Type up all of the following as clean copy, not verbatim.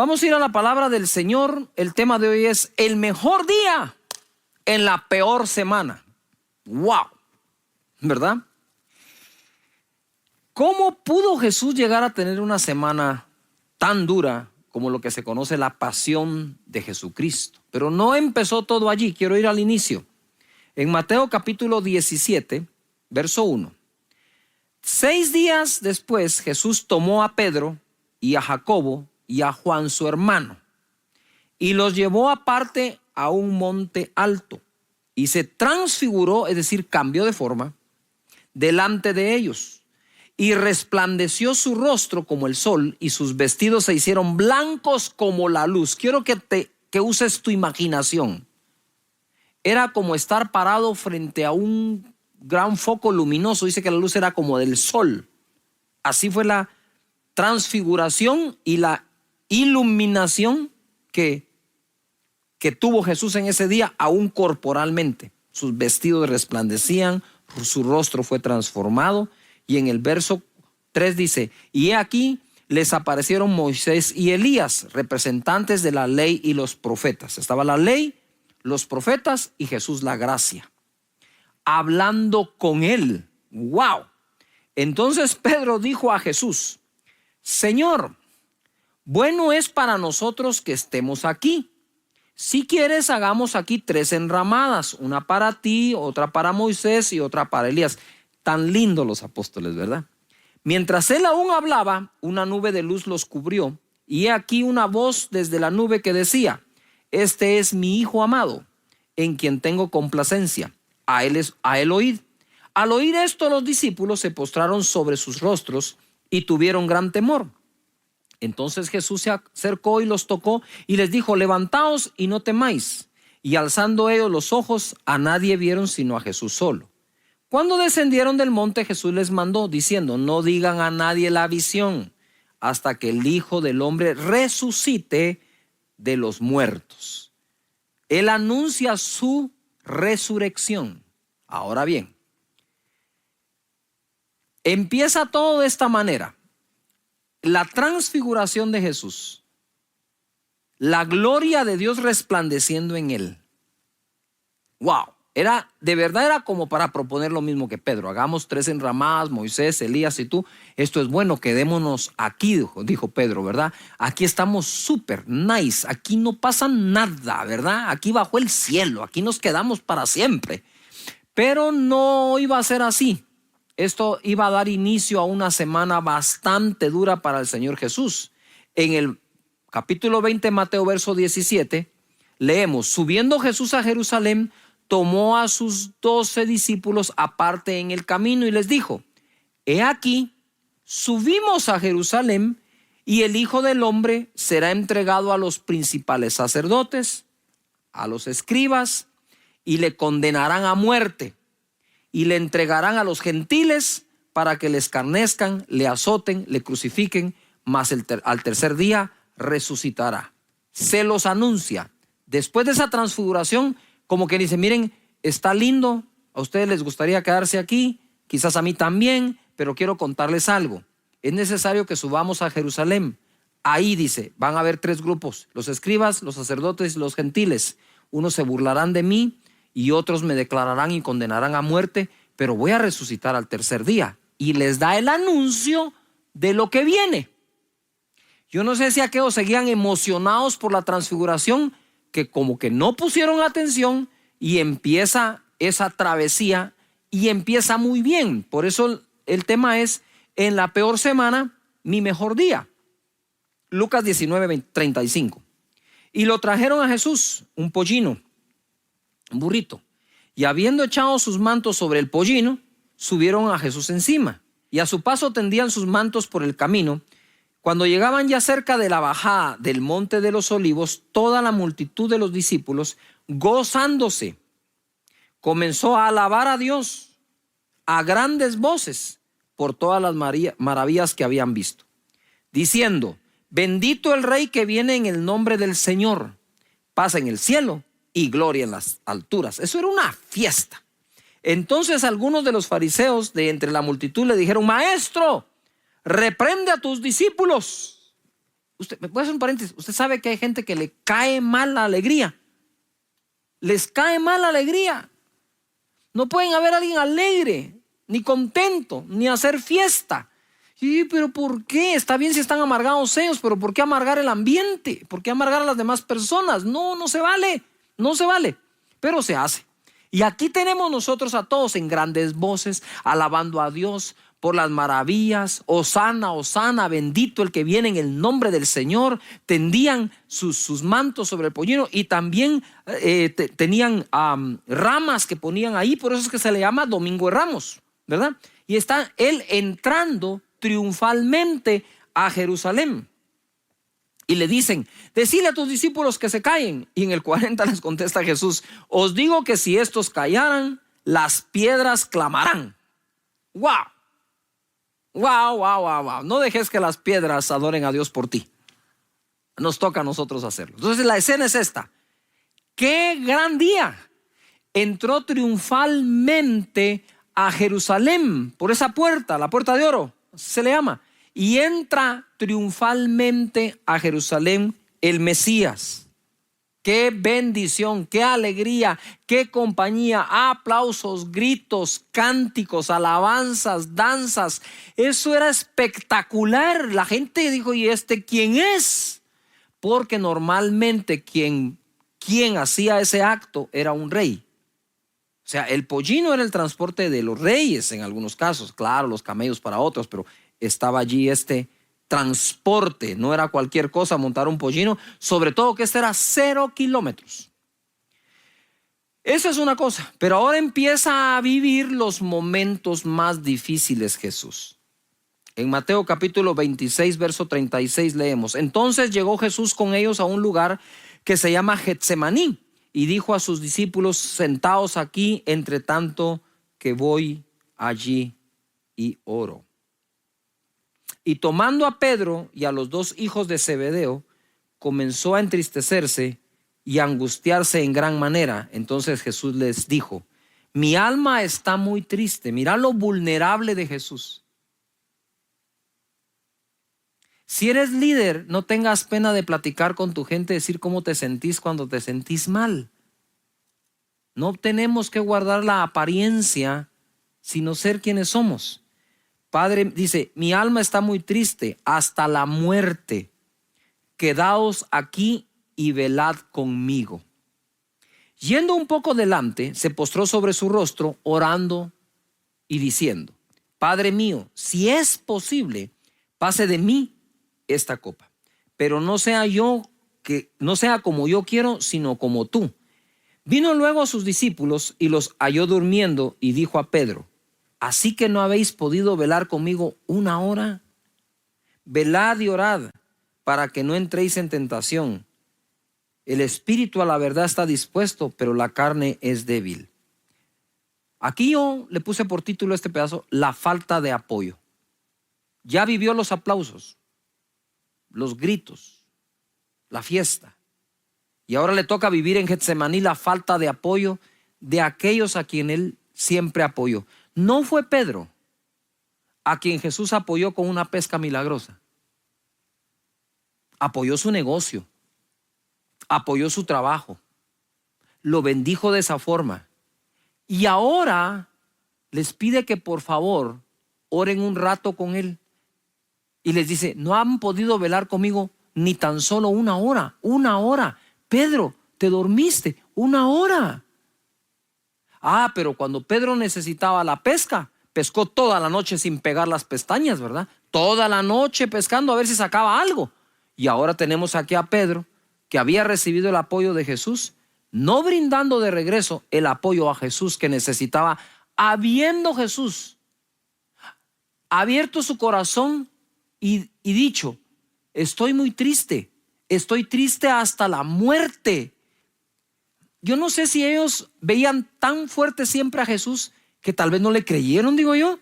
Vamos a ir a la palabra del Señor. El tema de hoy es el mejor día en la peor semana. ¡Wow! ¿Verdad? ¿Cómo pudo Jesús llegar a tener una semana tan dura como lo que se conoce la pasión de Jesucristo? Pero no empezó todo allí. Quiero ir al inicio. En Mateo capítulo 17, verso 1. 6 días después, Jesús tomó a Pedro y a Jacobo y a Juan su hermano y los llevó aparte a un monte alto y se transfiguró, es decir, cambió de forma, delante de ellos. Y resplandeció su rostro como el sol y sus vestidos se hicieron blancos como la luz. Quiero que uses tu imaginación. Era como estar parado frente a un gran foco luminoso. Dice que la luz era como del sol. Así fue la transfiguración y la iluminación que tuvo Jesús en ese día, aún corporalmente. Sus vestidos resplandecían, su rostro fue transformado. Y en el verso 3 dice, y he aquí les aparecieron Moisés y Elías, representantes de la ley y los profetas. Estaba la ley, los profetas y Jesús la gracia, hablando con él. ¡Wow! Entonces Pedro dijo a Jesús, Señor, bueno es para nosotros que estemos aquí. Si quieres, hagamos aquí 3 enramadas, una para ti, otra para Moisés y otra para Elías. Tan lindos los apóstoles, ¿verdad? Mientras él aún hablaba, una nube de luz los cubrió, y he aquí una voz desde la nube que decía, este es mi Hijo amado, en quien tengo complacencia, a él oíd. Al oír esto, los discípulos se postraron sobre sus rostros y tuvieron gran temor. Entonces Jesús se acercó y los tocó y les dijo, levantaos y no temáis. Y alzando ellos los ojos, a nadie vieron sino a Jesús solo. Cuando descendieron del monte, Jesús les mandó, diciendo, no digan a nadie la visión, hasta que el Hijo del Hombre resucite de los muertos. Él anuncia su resurrección. Ahora bien, empieza todo de esta manera. La transfiguración de Jesús, la gloria de Dios resplandeciendo en él. ¡Wow! De verdad era como para proponer lo mismo que Pedro. Hagamos 3 enramadas, Moisés, Elías y tú. Esto es bueno, quedémonos aquí, dijo Pedro, ¿verdad? Aquí estamos súper nice. Aquí no pasa nada, ¿verdad? Aquí bajo el cielo, aquí nos quedamos para siempre. Pero no iba a ser así. Esto iba a dar inicio a una semana bastante dura para el Señor Jesús. En el capítulo 20, Mateo, verso 17, leemos, subiendo Jesús a Jerusalén, tomó a sus 12 discípulos aparte en el camino y les dijo, he aquí, subimos a Jerusalén y el Hijo del Hombre será entregado a los principales sacerdotes, a los escribas, y le condenarán a muerte y le entregarán a los gentiles para que le escarnezcan, le azoten, le crucifiquen, mas al tercer día resucitará. Se los anuncia. Después de esa transfiguración, como que dice, miren, está lindo, a ustedes les gustaría quedarse aquí, quizás a mí también, pero quiero contarles algo. Es necesario que subamos a Jerusalén. Ahí dice, van a haber 3 grupos, los escribas, los sacerdotes y los gentiles. Unos se burlarán de mí y otros me declararán y condenarán a muerte, pero voy a resucitar al tercer día. Y les da el anuncio de lo que viene. Yo no sé si aquellos seguían emocionados por la transfiguración, que como que no pusieron atención y empieza esa travesía y empieza muy bien. Por eso el tema es, en la peor semana, mi mejor día. Lucas 19:35. Y lo trajeron a Jesús, un pollino, un burrito. Y habiendo echado sus mantos sobre el pollino, subieron a Jesús encima. Y a su paso tendían sus mantos por el camino. Cuando llegaban ya cerca de la bajada del monte de los olivos, toda la multitud de los discípulos, gozándose, comenzó a alabar a Dios a grandes voces por todas las maravillas que habían visto, diciendo, bendito el Rey que viene en el nombre del Señor, paz en el cielo y gloria en las alturas. Eso era una fiesta. Entonces algunos de los fariseos de entre la multitud le dijeron, maestro, reprende a tus discípulos. Usted, ¿me puede hacer un paréntesis? Usted sabe que hay gente que le cae mal la alegría. Les cae mal la alegría. No pueden haber alguien alegre, ni contento, ni hacer fiesta. Sí, pero ¿por qué? Está bien si están amargados ellos, pero ¿por qué amargar el ambiente? ¿Por qué amargar a las demás personas? No, no se vale, no se vale, pero se hace. Y aquí tenemos nosotros a todos en grandes voces, alabando a Dios por las maravillas. Hosana, hosana, bendito el que viene en el nombre del Señor. Tendían sus mantos sobre el pollino y también tenían ramas que ponían ahí, por eso es que se le llama Domingo de Ramos, ¿verdad? Y está él entrando triunfalmente a Jerusalén. Y le dicen, decile a tus discípulos que se callen. Y en el 40 les contesta Jesús, os digo que si estos callaran, las piedras clamarán. ¡Wow! ¡Wow, wow, wow, wow! No dejes que las piedras adoren a Dios por ti. Nos toca a nosotros hacerlo. Entonces la escena es esta. ¡Qué gran día! Entró triunfalmente a Jerusalén por esa puerta, la puerta de oro, se le llama. Y entra triunfalmente a Jerusalén el Mesías. Qué bendición, qué alegría, qué compañía, aplausos, gritos, cánticos, alabanzas, danzas. Eso era espectacular. La gente dijo, ¿y este quién es? Porque normalmente quien hacía ese acto era un rey. O sea, el pollino era el transporte de los reyes en algunos casos. Claro, los camellos para otros, pero estaba allí este transporte. No era cualquier cosa montar un pollino, sobre todo que este era 0 kilómetros. Eso es una cosa, pero ahora empieza a vivir los momentos más difíciles Jesús. En Mateo capítulo 26, verso 36 leemos, entonces llegó Jesús con ellos a un lugar que se llama Getsemaní y dijo a sus discípulos, sentaos aquí entre tanto que voy allí y oro. Y tomando a Pedro y a los 2 hijos de Zebedeo, comenzó a entristecerse y a angustiarse en gran manera. Entonces Jesús les dijo, mi alma está muy triste. Mira lo vulnerable de Jesús. Si eres líder, no tengas pena de platicar con tu gente, decir cómo te sentís cuando te sentís mal. No tenemos que guardar la apariencia, sino ser quienes somos. Padre, dice, mi alma está muy triste hasta la muerte. Quedaos aquí y velad conmigo. Yendo un poco delante, se postró sobre su rostro, orando y diciendo, Padre mío, si es posible, pase de mí esta copa, pero no sea como yo quiero, sino como tú. Vino luego a sus discípulos y los halló durmiendo y dijo a Pedro, ¿así que no habéis podido velar conmigo 1 hora? Velad y orad para que no entréis en tentación. El espíritu a la verdad está dispuesto, pero la carne es débil. Aquí yo le puse por título este pedazo, la falta de apoyo. Ya vivió los aplausos, los gritos, la fiesta. Y ahora le toca vivir en Getsemaní la falta de apoyo de aquellos a quien él siempre apoyó. No fue Pedro a quien Jesús apoyó con una pesca milagrosa. Apoyó su negocio, apoyó su trabajo, lo bendijo de esa forma. Y ahora les pide que por favor oren un rato con él. Y les dice, no han podido velar conmigo ni tan solo 1 hora. 1 hora. Pedro, te dormiste 1 hora. Pero cuando Pedro necesitaba la pesca, pescó toda la noche sin pegar las pestañas, ¿verdad? Toda la noche pescando a ver si sacaba algo. Y ahora tenemos aquí a Pedro, que había recibido el apoyo de Jesús, no brindando de regreso el apoyo a Jesús que necesitaba, habiendo Jesús abierto su corazón y dicho, estoy muy triste, estoy triste hasta la muerte. Yo no sé si ellos veían tan fuerte siempre a Jesús que tal vez no le creyeron, digo yo.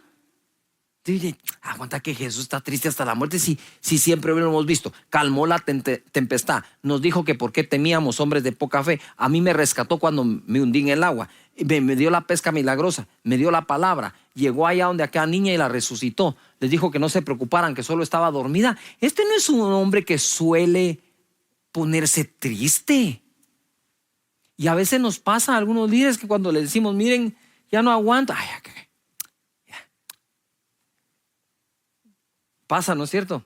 Aguanta que Jesús está triste hasta la muerte, si siempre lo hemos visto. Calmó la tempestad, nos dijo que por qué temíamos, hombres de poca fe. A mí me rescató cuando me hundí en el agua, me dio la pesca milagrosa, me dio la palabra. llegó allá donde aquella niña y la resucitó. Les dijo que no se preocuparan, que solo estaba dormida. Este no es un hombre que suele ponerse triste. Y a veces nos pasa a algunos líderes que cuando les decimos, miren, ya no aguanto. Ay, ya. Pasa, ¿no es cierto?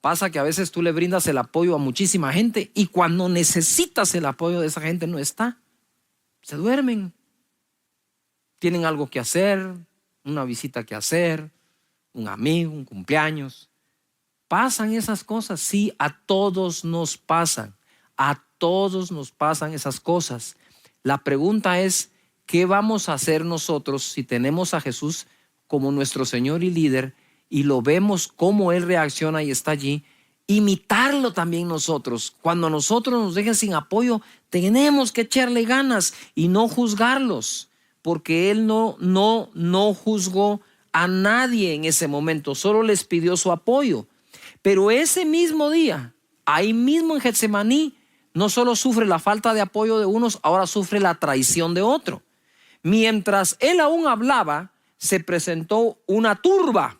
Pasa que a veces tú le brindas el apoyo a muchísima gente y cuando necesitas el apoyo de esa gente no está. Se duermen. Tienen algo que hacer, una visita que hacer, un amigo, un cumpleaños. Pasan esas cosas, sí, a todos nos pasan. A todos nos pasan esas cosas. La pregunta es, ¿qué vamos a hacer nosotros si tenemos a Jesús como nuestro Señor y líder y lo vemos cómo Él reacciona y está allí? Imitarlo también nosotros. Cuando nosotros nos dejen sin apoyo, tenemos que echarle ganas y no juzgarlos, porque Él no juzgó a nadie en ese momento, solo les pidió su apoyo. Pero ese mismo día, ahí mismo en Getsemaní, no solo sufre la falta de apoyo de unos, ahora sufre la traición de otro. Mientras él aún hablaba, se presentó una turba.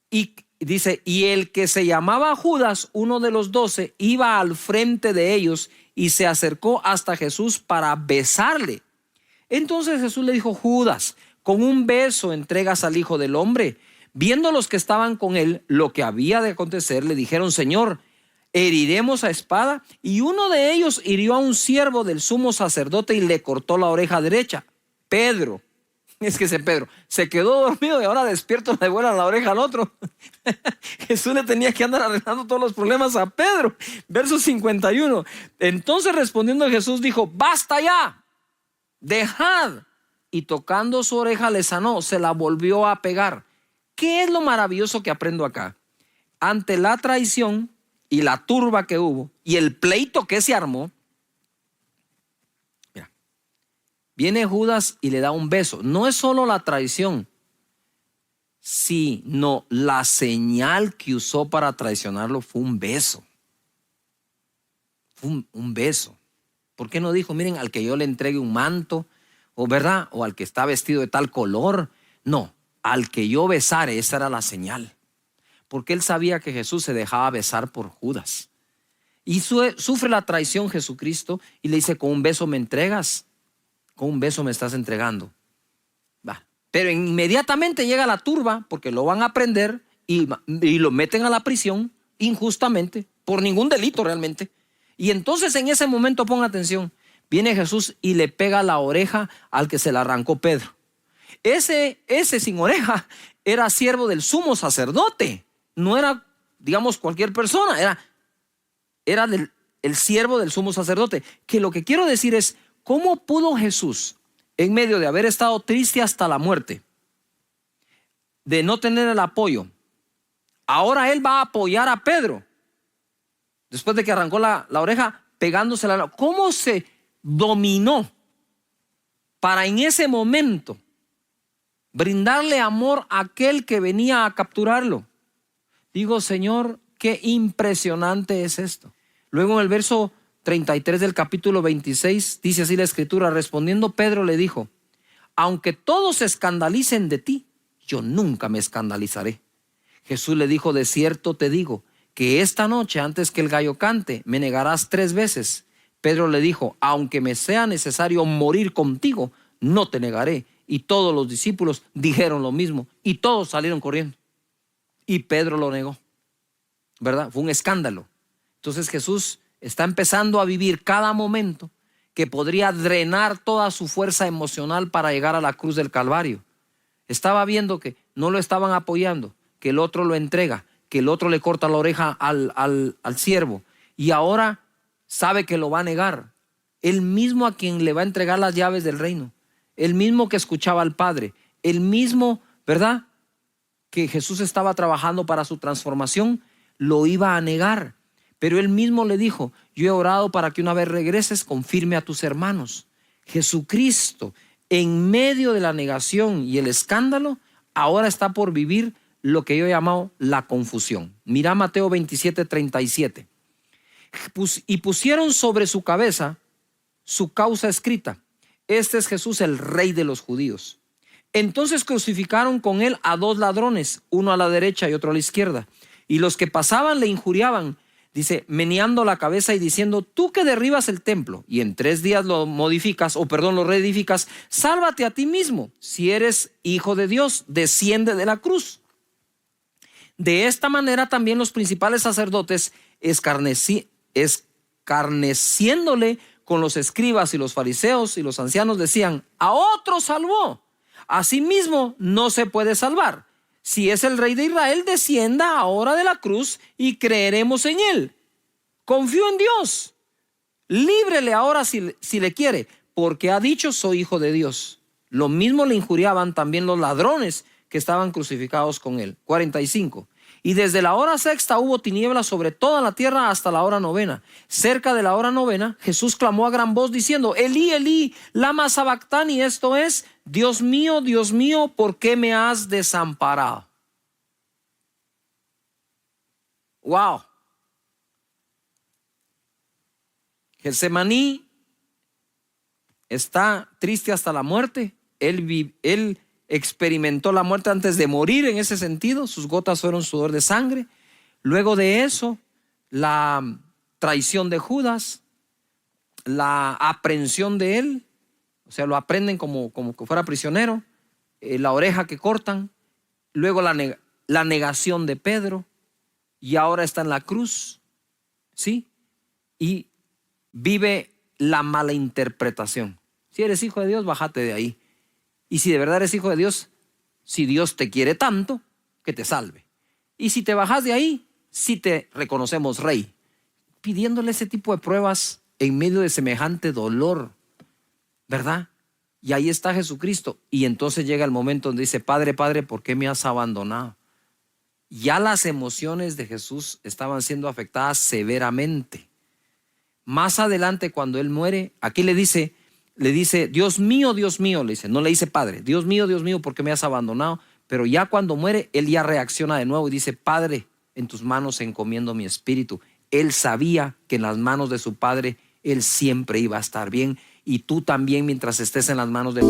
Y dice, y el que se llamaba Judas, uno de los 12, iba al frente de ellos y se acercó hasta Jesús para besarle. Entonces Jesús le dijo, Judas, con un beso entregas al Hijo del Hombre. Viendo los que estaban con él lo que había de acontecer, le dijeron, Señor, ¿heriremos a espada? Y uno de ellos hirió a un siervo del sumo sacerdote y le cortó la oreja derecha. Pedro, es que ese Pedro se quedó dormido y ahora despierto le vuela la oreja al otro. Jesús le tenía que andar arreglando todos los problemas a Pedro. Verso 51. Entonces respondiendo Jesús dijo, basta ya, dejad. Y tocando su oreja le sanó, se la volvió a pegar. ¿Qué es lo maravilloso que aprendo acá? Ante la traición y la turba que hubo y el pleito que se armó, mira, viene Judas y le da un beso. No es solo la traición, sino la señal que usó para traicionarlo fue un beso. Fue un beso. ¿Por qué no dijo, miren, al que yo le entregue un manto, o verdad, o al que está vestido de tal color? No. Al que yo besare, esa era la señal. Porque él sabía que Jesús se dejaba besar por Judas. Y sufre la traición Jesucristo y le dice, con un beso me entregas, con un beso me estás entregando. Va. Pero inmediatamente llega la turba, porque lo van a prender y lo meten a la prisión injustamente, por ningún delito realmente. Y entonces en ese momento, ponga atención, viene Jesús y le pega la oreja al que se la arrancó Pedro. Ese sin oreja era siervo del sumo sacerdote. No era, digamos, cualquier persona. Era el siervo del sumo sacerdote. Que lo que quiero decir es, ¿cómo pudo Jesús, en medio de haber estado triste hasta la muerte, de no tener el apoyo, ahora él va a apoyar a Pedro? Después de que arrancó la oreja, pegándosela. ¿Cómo se dominó para en ese momento brindarle amor a aquel que venía a capturarlo? Digo, Señor, qué impresionante es esto. Luego en el verso 33 del capítulo 26 dice así la escritura, respondiendo Pedro le dijo, aunque todos se escandalicen de ti, yo nunca me escandalizaré. Jesús le dijo, de cierto te digo, que esta noche antes que el gallo cante, me negarás 3 veces. Pedro le dijo, aunque me sea necesario morir contigo, no te negaré. Y todos los discípulos dijeron lo mismo y todos salieron corriendo. Y Pedro lo negó, ¿verdad? Fue un escándalo. Entonces Jesús está empezando a vivir cada momento que podría drenar toda su fuerza emocional para llegar a la cruz del Calvario. Estaba viendo que no lo estaban apoyando, que el otro lo entrega, que el otro le corta la oreja al siervo. Y ahora sabe que lo va a negar. El mismo a quien le va a entregar las llaves del reino. El mismo que escuchaba al Padre, el mismo, ¿verdad?, que Jesús estaba trabajando para su transformación, lo iba a negar. Pero él mismo le dijo, yo he orado para que una vez regreses, confirme a tus hermanos. Jesucristo, en medio de la negación y el escándalo, ahora está por vivir lo que yo he llamado la confusión. Mira Mateo 27:37. Y pusieron sobre su cabeza su causa escrita. Este es Jesús, el Rey de los judíos. Entonces crucificaron con él a 2 ladrones, uno a la derecha y otro a la izquierda. Y los que pasaban le injuriaban, dice, meneando la cabeza y diciendo: tú que derribas el templo y en 3 días lo modificas, lo reedificas, sálvate a ti mismo. Si eres hijo de Dios, desciende de la cruz. De esta manera también los principales sacerdotes, escarneciéndole con los escribas y los fariseos y los ancianos, decían: a otro salvó, a sí mismo no se puede salvar. Si es el rey de Israel, descienda ahora de la cruz y creeremos en él. Confío en Dios, líbrele ahora si le quiere, porque ha dicho: soy hijo de Dios. Lo mismo le injuriaban también los ladrones que estaban crucificados con él. 45. Y desde la hora 6ª hubo tinieblas sobre toda la tierra hasta la hora 9. Cerca de la hora 9, Jesús clamó a gran voz diciendo: Elí, Elí, lama sabactani. Esto es: Dios mío, ¿por qué me has desamparado? Wow. Getsemaní está triste hasta la muerte. Él experimentó la muerte antes de morir en ese sentido. Sus gotas fueron sudor de sangre. Luego de eso, la traición de Judas, la aprehensión de él, o sea, lo aprenden como que fuera prisionero, la oreja que cortan, luego la negación de Pedro, y ahora está en la cruz, ¿sí? Y vive la mala interpretación. Si eres hijo de Dios, bájate de ahí. Y si de verdad eres hijo de Dios, si Dios te quiere tanto, que te salve. Y si te bajas de ahí, si te reconocemos rey. Pidiéndole ese tipo de pruebas en medio de semejante dolor, ¿verdad? Y ahí está Jesucristo. Y entonces llega el momento donde dice: Padre, Padre, ¿por qué me has abandonado? Ya las emociones de Jesús estaban siendo afectadas severamente. Más adelante, cuando él muere, aquí le dice: Dios mío, le dice, no le dice Padre, Dios mío, ¿por qué me has abandonado? Pero ya cuando muere, él ya reacciona de nuevo y dice: Padre, en tus manos encomiendo mi espíritu. Él sabía que en las manos de su Padre, él siempre iba a estar bien. Y tú también, mientras estés en las manos de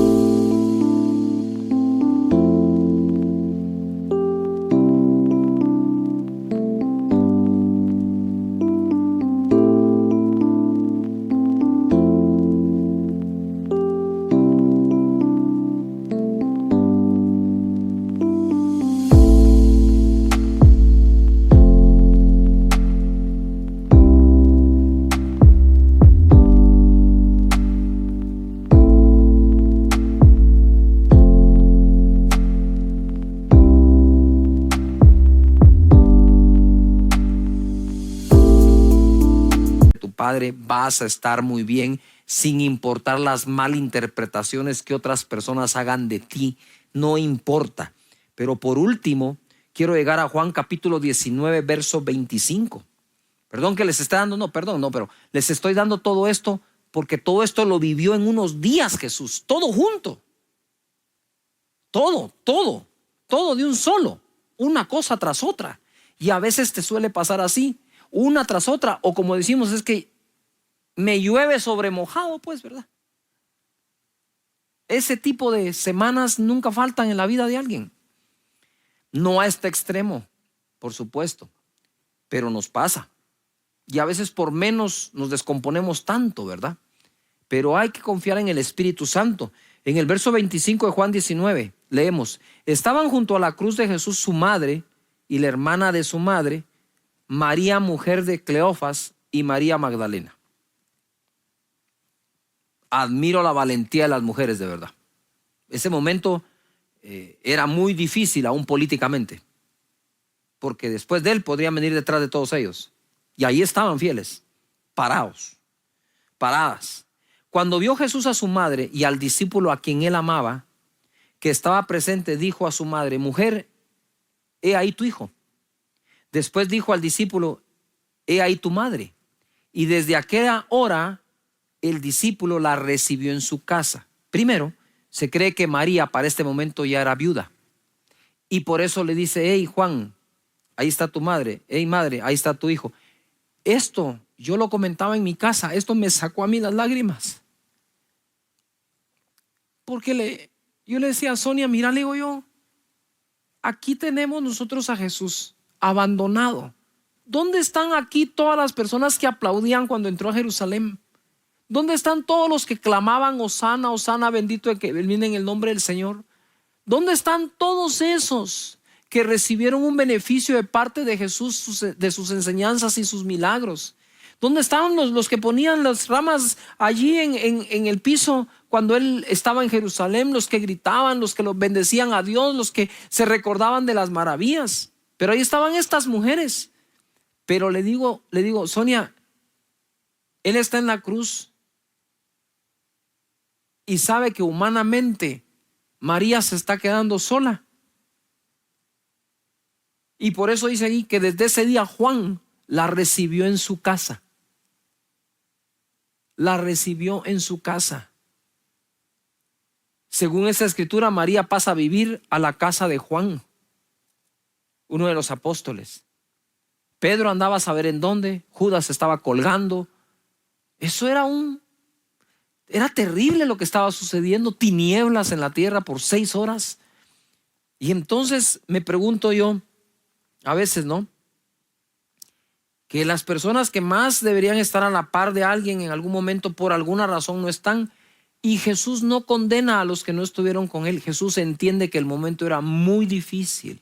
Padre, vas a estar muy bien, sin importar las malinterpretaciones que otras personas hagan de ti. No importa. Pero por último, quiero llegar a Juan capítulo 19, verso 25. Perdón que les esté dando, pero les estoy dando todo esto porque todo esto lo vivió en unos días Jesús, todo junto. Todo de un solo, una cosa tras otra. Y a veces te suele pasar así, una tras otra, o como decimos, es que me llueve sobre mojado, pues, ¿verdad? Ese tipo de semanas nunca faltan en la vida de alguien. No a este extremo, por supuesto, pero nos pasa. Y a veces por menos nos descomponemos tanto, ¿verdad? Pero hay que confiar en el Espíritu Santo. En el verso 25 de Juan 19 leemos: estaban junto a la cruz de Jesús su madre y la hermana de su madre, María, mujer de Cleofas, y María Magdalena. Admiro la valentía de las mujeres, de verdad. Ese momento era muy difícil aún políticamente, porque después de él podrían venir detrás de todos ellos. Y ahí estaban fieles, paradas. Cuando vio Jesús a su madre y al discípulo a quien él amaba, que estaba presente, dijo a su madre: mujer, he ahí tu hijo. Después dijo al discípulo: he ahí tu madre. Y desde aquella hora el discípulo la recibió en su casa. Primero, se cree que María para este momento ya era viuda. Y por eso le dice: hey Juan, ahí está tu madre. Hey madre, ahí está tu hijo. Esto yo lo comentaba en mi casa. Esto me sacó a mí las lágrimas. Porque Yo le decía a Sonia, mira, le digo yo, aquí tenemos nosotros a Jesús abandonado. ¿Dónde están aquí todas las personas que aplaudían cuando entró a Jerusalén? ¿Dónde están todos los que clamaban Hosana, Hosana, bendito el que viene en el nombre del Señor? ¿Dónde están todos esos que recibieron un beneficio de parte de Jesús, de sus enseñanzas y sus milagros? ¿Dónde estaban los que ponían las ramas allí en el piso cuando Él estaba en Jerusalén? Los que gritaban, los que los bendecían a Dios, los que se recordaban de las maravillas. Pero ahí estaban estas mujeres. Pero le digo, Sonia, Él está en la cruz y sabe que humanamente María se está quedando sola. Y por eso dice ahí que desde ese día Juan la recibió en su casa. La recibió en su casa. Según esa escritura, María pasa a vivir a la casa de Juan, uno de los apóstoles. Pedro andaba a saber en dónde, Judas estaba colgando. Eso era terrible lo que estaba sucediendo, tinieblas en la tierra por 6 horas. Y entonces me pregunto yo, a veces, ¿no?, que las personas que más deberían estar a la par de alguien en algún momento por alguna razón no están. Y Jesús no condena a los que no estuvieron con Él. Jesús entiende que el momento era muy difícil.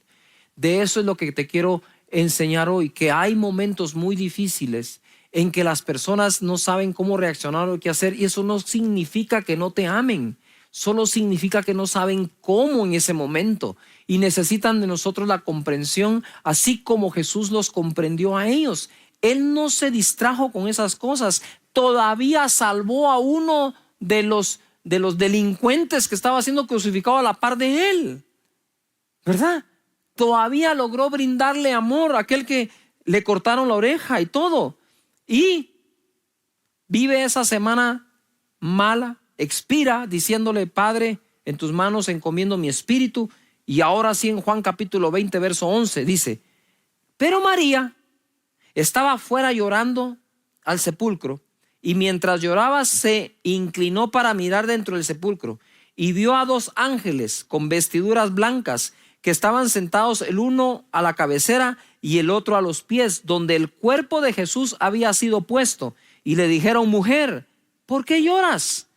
De eso es lo que te quiero enseñar hoy, que hay momentos muy difíciles en que las personas no saben cómo reaccionar o qué hacer, y eso no significa que no te amen, solo significa que no saben cómo en ese momento y necesitan de nosotros la comprensión, así como Jesús los comprendió a ellos. Él no se distrajo con esas cosas, todavía salvó a uno de los delincuentes que estaba siendo crucificado a la par de Él, ¿verdad? Todavía logró brindarle amor a aquel que le cortaron la oreja y todo. Y vive esa semana mala, expira diciéndole: Padre, en tus manos encomiendo mi espíritu. Y ahora sí, en Juan capítulo 20 verso 11 dice: pero María estaba afuera llorando al sepulcro, y mientras lloraba se inclinó para mirar dentro del sepulcro y vio a 2 ángeles con vestiduras blancas que estaban sentados, el uno a la cabecera y el otro a los pies, donde el cuerpo de Jesús había sido puesto. Y le dijeron: mujer, ¿por qué lloras?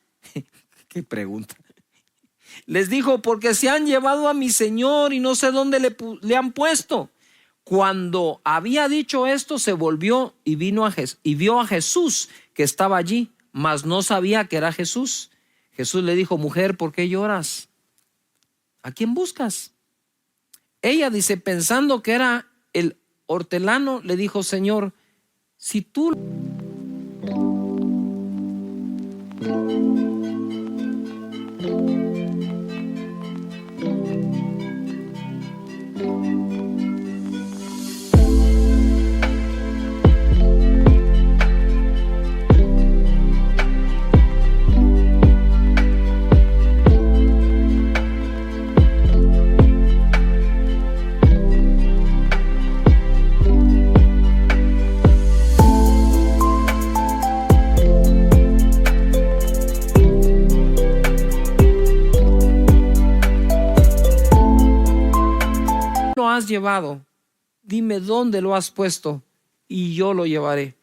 Qué pregunta. Les dijo: porque se han llevado a mi Señor y no sé dónde le han puesto. Cuando había dicho esto, se volvió y vio a Jesús que estaba allí, mas no sabía que era Jesús. Jesús le dijo: mujer, ¿por qué lloras? ¿A quién buscas? Ella dice, pensando que era el hortelano, le dijo: Señor, si tú... lo has llevado, dime dónde lo has puesto y yo lo llevaré.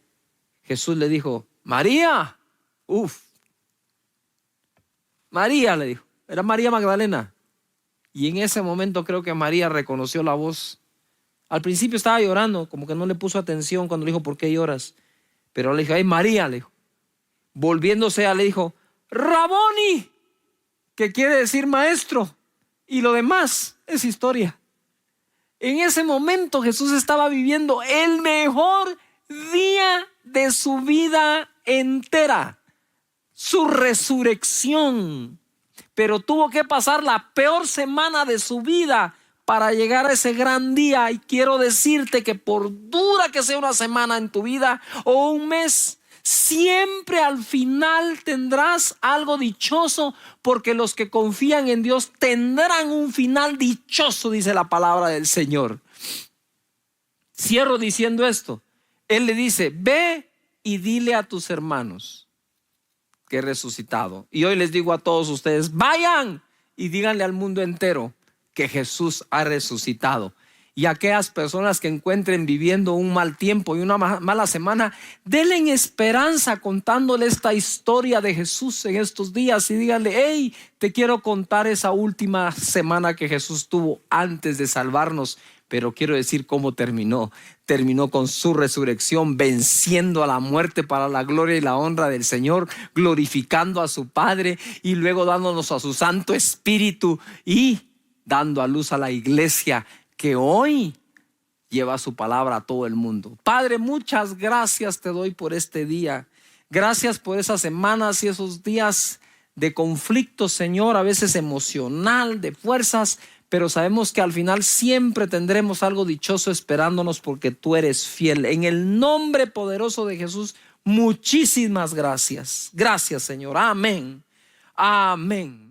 Jesús le dijo: María. María, le dijo. Era María Magdalena. Y en ese momento creo que María reconoció la voz. Al principio estaba llorando, como que no le puso atención cuando le dijo: ¿por qué lloras? Pero le dijo: ay, María, le dijo. Volviéndose le dijo: Raboni, que quiere decir maestro. Y lo demás es historia. En ese momento Jesús estaba viviendo el mejor día de su vida entera, su resurrección. Pero tuvo que pasar la peor semana de su vida para llegar a ese gran día. Y quiero decirte que por dura que sea una semana en tu vida o un mes, siempre al final tendrás algo dichoso, porque los que confían en Dios tendrán un final dichoso, dice la palabra del Señor. Cierro diciendo esto. Él le dice: ve y dile a tus hermanos que he resucitado. Y hoy les digo a todos ustedes: vayan y díganle al mundo entero que Jesús ha resucitado. Y aquellas personas que encuentren viviendo un mal tiempo y una mala semana, denle esperanza contándole esta historia de Jesús en estos días y díganle: hey, te quiero contar esa última semana que Jesús tuvo antes de salvarnos. Pero quiero decir cómo terminó. Terminó con su resurrección, venciendo a la muerte para la gloria y la honra del Señor, glorificando a su Padre y luego dándonos a su Santo Espíritu y dando a luz a la iglesia que hoy lleva su palabra a todo el mundo. Padre, muchas gracias te doy por este día. Gracias por esas semanas y esos días de conflicto, Señor, a veces emocional, de fuerzas, pero sabemos que al final siempre tendremos algo dichoso esperándonos porque tú eres fiel. En el nombre poderoso de Jesús, muchísimas gracias. Gracias, Señor. Amén. Amén.